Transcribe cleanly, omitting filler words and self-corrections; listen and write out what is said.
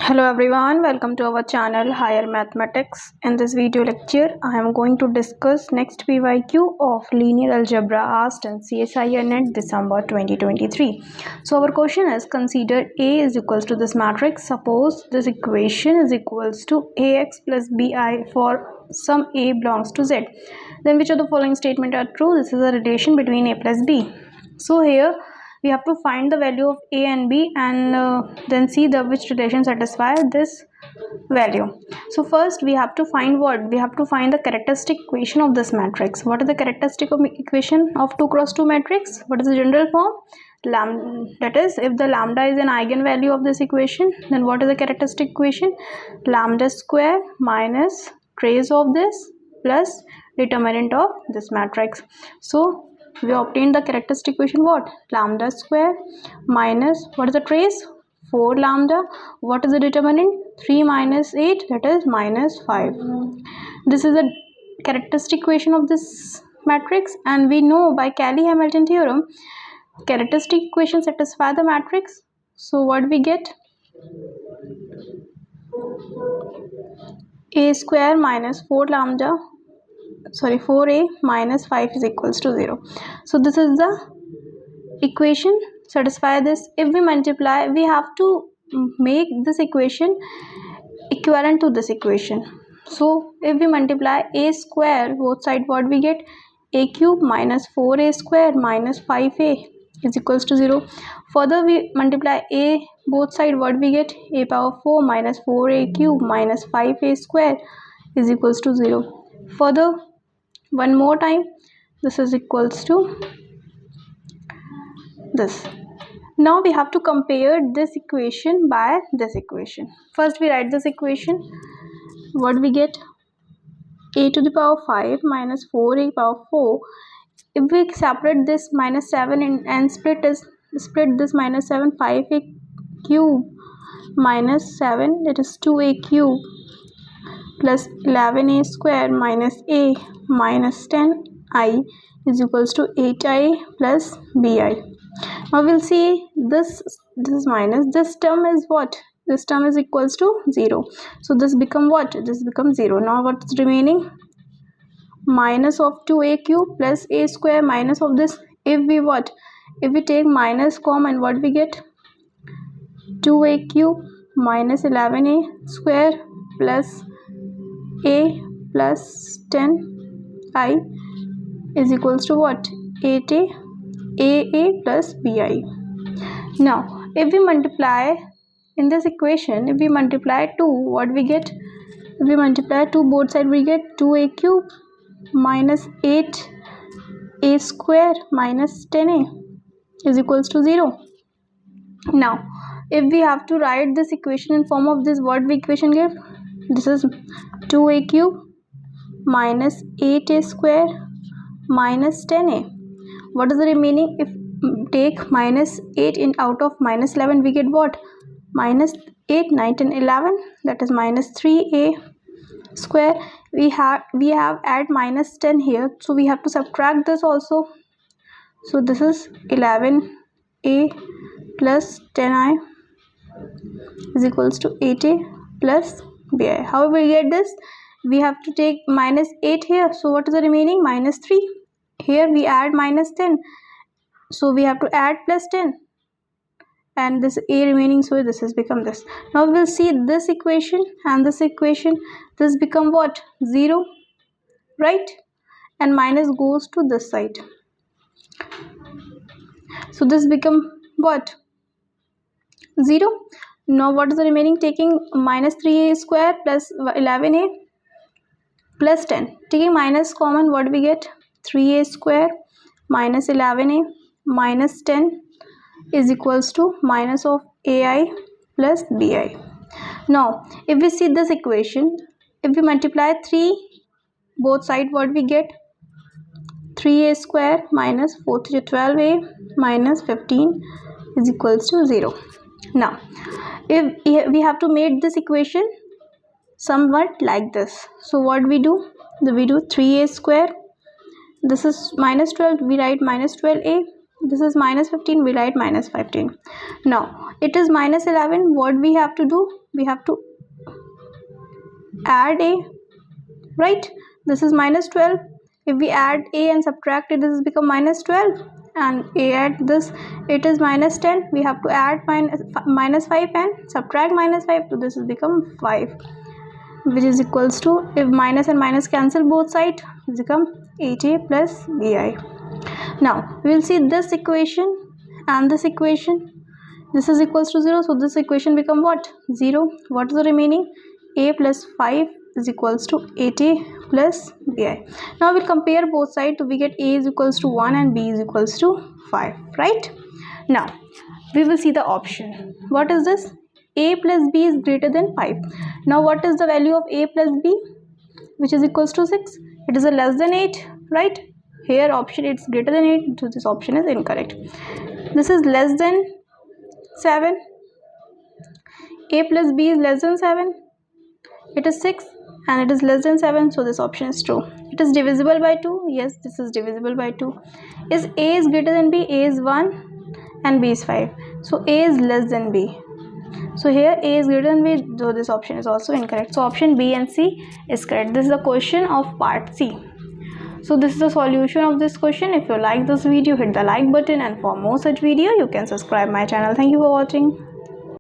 Hello everyone, welcome to our channel Higher Mathematics. In this video lecture, I am going to discuss next PYQ of Linear Algebra asked in CSIR net December 2023. So our question is, consider A is equals to this matrix. Suppose this equation is equals to AX plus BI for some A belongs to Z. Then which of the following statement are true? This is a relation between A plus B. So here we have to find the value of A and B and then see which relation satisfy this value. So first we have to find what? We have to find the characteristic equation of this matrix. What is the characteristic equation of 2 cross 2 matrix? What is the general form? Lambda, that is, if the lambda is an eigenvalue of this equation, then what is the characteristic equation? Lambda square minus trace of this plus determinant of this matrix. So we obtained the characteristic equation, what? Lambda square minus, what is the trace? 4 lambda. What is the determinant? 3 minus 8, that is minus 5. This is the characteristic equation of this matrix, and we know by Cayley-Hamilton theorem characteristic equation satisfy the matrix. So what we get? A square minus 4a minus 5 is equals to 0. So this is the equation satisfy this. If we multiply, we have to make this equation equivalent to this equation. So if we multiply a square both side, what we get? A cube minus 4a square minus 5a is equals to 0. Further we multiply a both side, what we get? A power 4 minus 4a cube minus 5a square is equals to 0. Further one more time, this is equals to this. Now we have to compare this equation by this equation. First we write this equation. What we get? A to the power 5 minus 4a power 4. If we separate this minus 7 and split this minus 7, 5a cube minus 7, that is 2a cube plus 11a square minus a minus 10i is equals to 8i plus bi. Now we'll see this minus, this term is what? This term is equals to 0. So this become what? This becomes 0. Now what's remaining? Minus of 2a cube plus a square minus of this. If we what? If we take minus common, what we get? 2a cube minus 11a square plus a plus 10i is equals to what? 8a plus bi. Now if we multiply in this equation, if we multiply 2, what we get? If we multiply 2 both side, we get 2a cube minus 8a square minus 10a is equals to 0. Now if we have to write this equation in form of this, what we equation give? This is 2a cube minus 8a square minus 10a. What is the remaining? If take minus 8 in out of minus 11, we get what? Minus 8, 9, 10, 11, that is minus 3a square. We have add minus 10 here, so we have to subtract this also. So this is 11a plus 10i is equals to 8a plus bi. How we get this? We have to take minus 8 here, so what is the remaining? Minus 3. Here we add minus 10, so we have to add plus 10, and this a remaining, so this has become this. Now we'll see this equation and this equation. This become what? 0, right? And minus goes to this side, so this become what? 0. Now what is the remaining? Taking minus 3a square plus 11a plus 10, taking minus common, what we get? 3a square minus 11a minus 10 is equals to minus of ai plus bi. Now if we see this equation, if we multiply 3 both side, what we get? 3a square minus 4 to 12a minus 15 is equals to 0. Now if we have to make this equation somewhat like this, so what we do? We do 3a square, this is minus 12, we write minus 12a, this is minus 15, we write minus 15. Now it is minus 11. What we have to do? We have to add a, right? This is minus 12. If we add a and subtract it, this has become minus 12. And a at this, it is minus 10. We have to add minus 5 and subtract minus 5. So this has become 5, which is equals to, if minus and minus cancel both sides, it's become 8a plus bi. Now we will see this equation and this equation. This is equals to 0, so this equation become what? 0. What is the remaining? A plus 5 is equals to 8a plus bi. Now we'll compare both sides. So we get a is equals to 1 and b is equals to 5, right? Now we will see the option. What is this? A plus b is greater than 5. Now what is the value of a plus b? Which is equals to 6. It is a less than 8, right? Here option it's greater than 8, so this option is incorrect. This is less than 7. A plus b is less than 7. It is 6 and it is less than 7, so this option is true. It is divisible by 2. Yes, this is divisible by 2. Is a is greater than b? A is 1 and b is 5. So a is less than b. So here a is greater than b, so this option is also incorrect. So option B and C is correct. This is the question of part C. So this is the solution of this question. If you like this video, hit the like button, and for more such video you can subscribe my channel. Thank you for watching.